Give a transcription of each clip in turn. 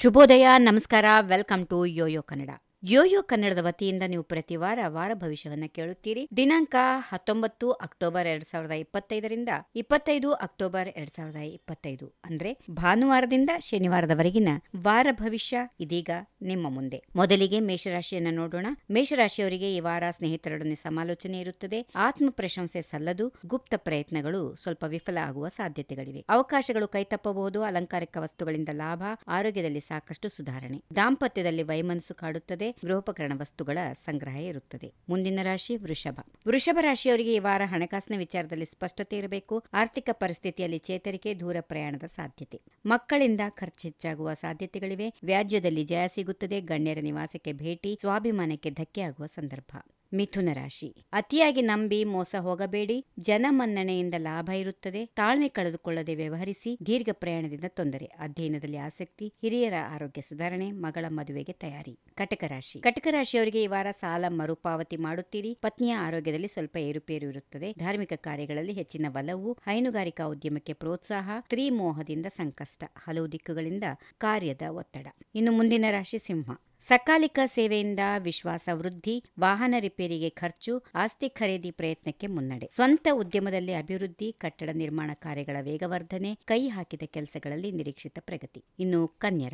ಶುಭೋದಯ, ನಮಸ್ಕಾರ, welcome to yoyo Kannada. Yoyo ಕನ್ನಡದ ವತಿಯಿಂದ ನೀವು ಪ್ರತಿ ವಾರ ಭವಿಷ್ಯವನ್ನ ಕೇಳುತ್ತೀರಿ. ದಿನಾಂಕ 19 ಅಕ್ಟೋಬರ್ 2025ರಿಂದ 25 ಅಕ್ಟೋಬರ್ 2025 ಅಂದ್ರೆ ಭಾನುವಾರದಿಂದ ಶನಿವಾರದವರೆಗಿನ ವಾರ ಭವಿಷ್ಯ ಇದೀಗ ನಿಮ್ಮ ಮುಂದೆ. ಮೊದಲಿಗೆ ಮೇಷರಾಶಿಯನ್ನ ನೋಡೋಣ. ಮೇಷರಾಶಿಯವರಿಗೆ ಈ ವಾರ ಸ್ನೇಹಿತರೊಡನೆ ಸಮಾಲೋಚನೆ ಇರುತ್ತದೆ. ಆತ್ಮ ಪ್ರಶಂಸೆ ಸಲ್ಲದು. ಗುಪ್ತ ಪ್ರಯತ್ನಗಳು ಸ್ವಲ್ಪ ವಿಫಲ ಆಗುವ ಸಾಧ್ಯತೆಗಳಿವೆ. ಅವಕಾಶಗಳು ಕೈತಪ್ಪಬಹುದು. ಅಲಂಕಾರಿಕ ವಸ್ತುಗಳಿಂದ ಲಾಭ. ಆರೋಗ್ಯದಲ್ಲಿ ಸಾಕಷ್ಟು ಸುಧಾರಣೆ. ದಾಂಪತ್ಯದಲ್ಲಿ ವೈಮನಸ್ಸು ಕಾಡುತ್ತದೆ. ಗೃಹೋಪಕರಣ ವಸ್ತುಗಳ ಸಂಗ್ರಹ ಇರುತ್ತದೆ. ಮುಂದಿನ ರಾಶಿ ವೃಷಭ ರಾಶಿಯವರಿಗೆ ಈ ವಾರ ಹಣಕಾಸಿನ ವಿಚಾರದಲ್ಲಿ ಸ್ಪಷ್ಟತೆ ಇರಬೇಕು. ಆರ್ಥಿಕ ಪರಿಸ್ಥಿತಿಯಲ್ಲಿ ಚೇತರಿಕೆ. ದೂರ ಪ್ರಯಾಣದ ಸಾಧ್ಯತೆ. ಮಕ್ಕಳಿಂದ ಖರ್ಚು ಹೆಚ್ಚಾಗುವ ಸಾಧ್ಯತೆಗಳಿವೆ. ವ್ಯಾಜ್ಯದಲ್ಲಿ ಜಯ ಸಿಗುತ್ತದೆ. ಗಣ್ಯರ ನಿವಾಸಕ್ಕೆ ಭೇಟಿ. ಸ್ವಾಭಿಮಾನಕ್ಕೆ ಧಕ್ಕೆ ಆಗುವ ಸಂದರ್ಭ. ಮಿಥುನ ರಾಶಿ. ಅತಿಯಾಗಿ ನಂಬಿ ಮೋಸ ಹೋಗಬೇಡಿ. ಜನಮನ್ನಣೆಯಿಂದ ಲಾಭ ಇರುತ್ತದೆ. ತಾಳ್ಮೆ ಕಳೆದುಕೊಳ್ಳದೆ ವ್ಯವಹರಿಸಿ. ದೀರ್ಘ ಪ್ರಯಾಣದಿಂದ ತೊಂದರೆ. ಅಧ್ಯಯನದಲ್ಲಿ ಆಸಕ್ತಿ. ಹಿರಿಯರ ಆರೋಗ್ಯ ಸುಧಾರಣೆ. ಮಗಳ ಮದುವೆಗೆ ತಯಾರಿ. ಕಟಕ ರಾಶಿಯವರಿಗೆ ಈ ವಾರ ಸಾಲ ಮರುಪಾವತಿ ಮಾಡುತ್ತೀರಿ. ಪತ್ನಿಯ ಆರೋಗ್ಯದಲ್ಲಿ ಸ್ವಲ್ಪ ಏರುಪೇರು ಇರುತ್ತದೆ. ಧಾರ್ಮಿಕ ಕಾರ್ಯಗಳಲ್ಲಿ ಹೆಚ್ಚಿನ ಒಲವು. ಹೈನುಗಾರಿಕಾ ಉದ್ಯಮಕ್ಕೆ ಪ್ರೋತ್ಸಾಹ. ಸ್ತ್ರೀ ಮೋಹದಿಂದ ಸಂಕಷ್ಟ. ಹಲವು ದಿಕ್ಕುಗಳಿಂದ ಕಾರ್ಯದ ಒತ್ತಡ. ಇನ್ನು ಮುಂದಿನ ರಾಶಿ ಸಿಂಹ. ಸಕಾಲಿಕ ಸೇವೆಯಿಂದ ವಿಶ್ವಾಸ ವೃದ್ಧಿ. ವಾಹನ ರಿಪೇರಿಗೆ ಖರ್ಚು. ಆಸ್ತಿ ಖರೀದಿ ಪ್ರಯತ್ನಕ್ಕೆ ಮುನ್ನಡೆ. ಸ್ವಂತ ಉದ್ಯಮದಲ್ಲಿ ಅಭಿವೃದ್ಧಿ. ಕಟ್ಟಡ ನಿರ್ಮಾಣ ಕಾರ್ಯಗಳ ವೇಗವರ್ಧನೆ. ಕೈ ಹಾಕಿದ ಕೆಲಸಗಳಲ್ಲಿ ನಿರೀಕ್ಷಿತ ಪ್ರಗತಿ. ಇನ್ನು ಕನ್ಯಾ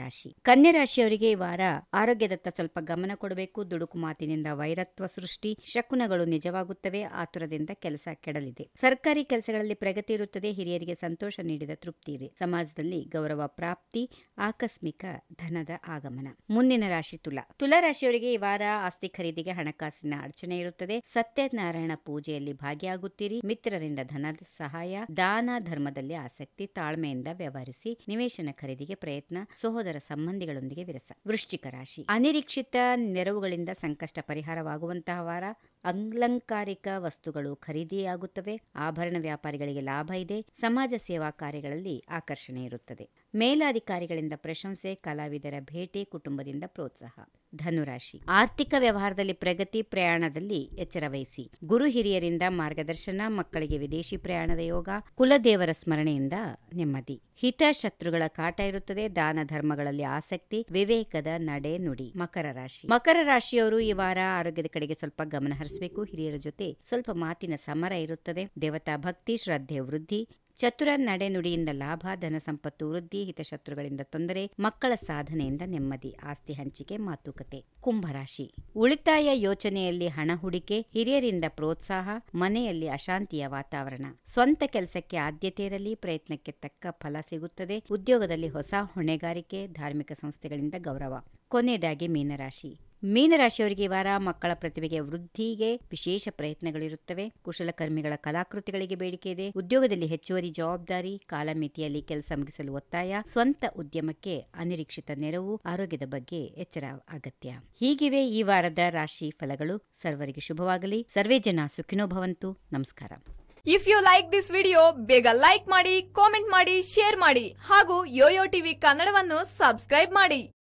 ರಾಶಿಯವರಿಗೆ ಈ ವಾರ ಆರೋಗ್ಯದತ್ತ ಸ್ವಲ್ಪ ಗಮನ ಕೊಡಬೇಕು. ದುಡುಕು ಮಾತಿನಿಂದ ವೈರತ್ವ ಸೃಷ್ಟಿ. ಶಕುನಗಳು ನಿಜವಾಗುತ್ತವೆ. ಆತುರದಿಂದ ಕೆಲಸ ಕೆಡಲಿದೆ. ಸರ್ಕಾರಿ ಕೆಲಸಗಳಲ್ಲಿ ಪ್ರಗತಿ ಇರುತ್ತದೆ. ಹಿರಿಯರಿಗೆ ಸಂತೋಷ ನೀಡಿದ ತೃಪ್ತಿ ಇದೆ. ಸಮಾಜದಲ್ಲಿ ಗೌರವ ಪ್ರಾಪ್ತಿ. ಆಕಸ್ಮಿಕ ಧನದ ಆಗಮನ. ಮುಂದಿನ ರಾಶಿ ತುಲಾ ರಾಶಿಯವರಿಗೆ ಈ ವಾರ ಆಸ್ತಿ ಖರೀದಿಗೆ ಹಣಕಾಸಿನ ಅಡಚಣೆ ಇರುತ್ತದೆ. ಸತ್ಯನಾರಾಯಣ ಪೂಜೆಯಲ್ಲಿ ಭಾಗಿಯಾಗುತ್ತೀರಿ. ಮಿತ್ರರಿಂದ ಧನ ಸಹಾಯ. ದಾನ ಧರ್ಮದಲ್ಲಿ ಆಸಕ್ತಿ. ತಾಳ್ಮೆಯಿಂದ ವ್ಯವಹರಿಸಿ. ನಿವೇಶನ ಖರೀದಿಗೆ ಪ್ರಯತ್ನ. ಸಹೋದರ ಸಂಬಂಧಿಗಳೊಂದಿಗೆ ವಿರಸ. ವೃಶ್ಚಿಕ ರಾಶಿ. ಅನಿರೀಕ್ಷಿತ ನೆರವುಗಳಿಂದ ಸಂಕಷ್ಟ ಪರಿಹಾರವಾಗುವಂತಹ ವಾರ. ಅಲಂಕಾರಿಕ ವಸ್ತುಗಳು ಖರೀದಿಯಾಗುತ್ತವೆ. ಆಭರಣ ವ್ಯಾಪಾರಿಗಳಿಗೆ ಲಾಭ ಇದೆ. ಸಮಾಜ ಸೇವಾ ಕಾರ್ಯಗಳಲ್ಲಿ ಆಕರ್ಷಣೆ ಇರುತ್ತದೆ. ಮೇಲಾಧಿಕಾರಿಗಳಿಂದ ಪ್ರಶಂಸೆ. ಕಲಾವಿದರ ಭೇಟಿ. ಕುಟುಂಬದಿಂದ ಪ್ರೋತ್ಸಾಹ. ಧನುರಾಶಿ. ಆರ್ಥಿಕ ವ್ಯವಹಾರದಲ್ಲಿ ಪ್ರಗತಿ. ಪ್ರಯಾಣದಲ್ಲಿ ಎಚ್ಚರ ವಹಿಸಿ. ಗುರು ಹಿರಿಯರಿಂದ ಮಾರ್ಗದರ್ಶನ. ಮಕ್ಕಳಿಗೆ ವಿದೇಶಿ ಪ್ರಯಾಣದ ಯೋಗ. ಕುಲದೇವರ ಸ್ಮರಣೆಯಿಂದ ನೆಮ್ಮದಿ. ಹಿತಶತ್ರುಗಳ ಕಾಟ ಇರುತ್ತದೆ. ದಾನ ಧರ್ಮಗಳಲ್ಲಿ ಆಸಕ್ತಿ. ವಿವೇಕದ ನಡೆ ನುಡಿ. ಮಕರ ರಾಶಿಯವರು ಈ ವಾರ ಆರೋಗ್ಯದ ಕಡೆಗೆ ಸ್ವಲ್ಪ ಗಮನ ಹರಿಸಬೇಕು. ಹಿರಿಯರ ಜೊತೆ ಸ್ವಲ್ಪ ಮಾತಿನ ಸಮರ ಇರುತ್ತದೆ. ದೇವತಾ ಭಕ್ತಿ. ಶ್ರದ್ಧೆ ವೃದ್ಧಿ. ಚತುರ ನಡೆನುಡಿಯಿಂದ ಲಾಭ. ಧನ ಸಂಪತ್ತು ವೃದ್ಧಿ. ಹಿತಶತ್ರುಗಳಿಂದ ತೊಂದರೆ. ಮಕ್ಕಳ ಸಾಧನೆಯಿಂದ ನೆಮ್ಮದಿ. ಆಸ್ತಿ ಹಂಚಿಕೆ. ಮಾತುಕತೆ. ಕುಂಭರಾಶಿ. ಉಳಿತಾಯ ಯೋಚನೆಯಲ್ಲಿ ಹಣ ಹೂಡಿಕೆ. ಹಿರಿಯರಿಂದ ಪ್ರೋತ್ಸಾಹ. ಮನೆಯಲ್ಲಿ ಅಶಾಂತಿಯ ವಾತಾವರಣ. ಸ್ವಂತ ಕೆಲಸಕ್ಕೆ ಆದ್ಯತೆ ಇರಲಿ. ಪ್ರಯತ್ನಕ್ಕೆ ತಕ್ಕ ಫಲ ಸಿಗುತ್ತದೆ. ಉದ್ಯೋಗದಲ್ಲಿ ಹೊಸ ಹೊಣೆಗಾರಿಕೆ. ಧಾರ್ಮಿಕ ಸಂಸ್ಥೆಗಳಿಂದ ಗೌರವ. ಕೊನೆಯದಾಗಿ ಮೀನರಾಶಿಯವರಿಗೆ ಈ ವಾರ ಮಕ್ಕಳ ಪ್ರತಿಭೆಗೆ ವೃದ್ಧಿಗೆ ವಿಶೇಷ ಪ್ರಯತ್ನಗಳಿರುತ್ತವೆ. ಕುಶಲಕರ್ಮಿಗಳ ಕಲಾಕೃತಿಗಳಿಗೆ ಬೇಡಿಕೆ ಇದೆ. ಉದ್ಯೋಗದಲ್ಲಿ ಹೆಚ್ಚುವರಿ ಜವಾಬ್ದಾರಿ. ಕಾಲಮಿತಿಯಲ್ಲಿ ಕೆಲಸ ಮುಗಿಸಲು ಒತ್ತಾಯ. ಸ್ವಂತ ಉದ್ಯಮಕ್ಕೆ ಅನಿರೀಕ್ಷಿತ ನೆರವು. ಆರೋಗ್ಯದ ಬಗ್ಗೆ ಎಚ್ಚರ ಅಗತ್ಯ. ಹೀಗಿವೆ ಈ ವಾರದ ರಾಶಿ ಫಲಗಳು. ಸರ್ವರಿಗೆ ಶುಭವಾಗಲಿ. ಸರ್ವೇ ಜನ ಸುಖಿನೋ ಭವಂತು. ನಮಸ್ಕಾರ. If you like this video, ಬೇಗ ಲೈಕ್ ಮಾಡಿ, ಕಾಮೆಂಟ್ ಮಾಡಿ, ಶೇರ್ ಮಾಡಿ ಹಾಗೂ ಯೋಯೋ ಟಿವಿ ಕನ್ನಡವನ್ನು ಸಬ್ಸ್ಕ್ರೈಬ್ ಮಾಡಿ.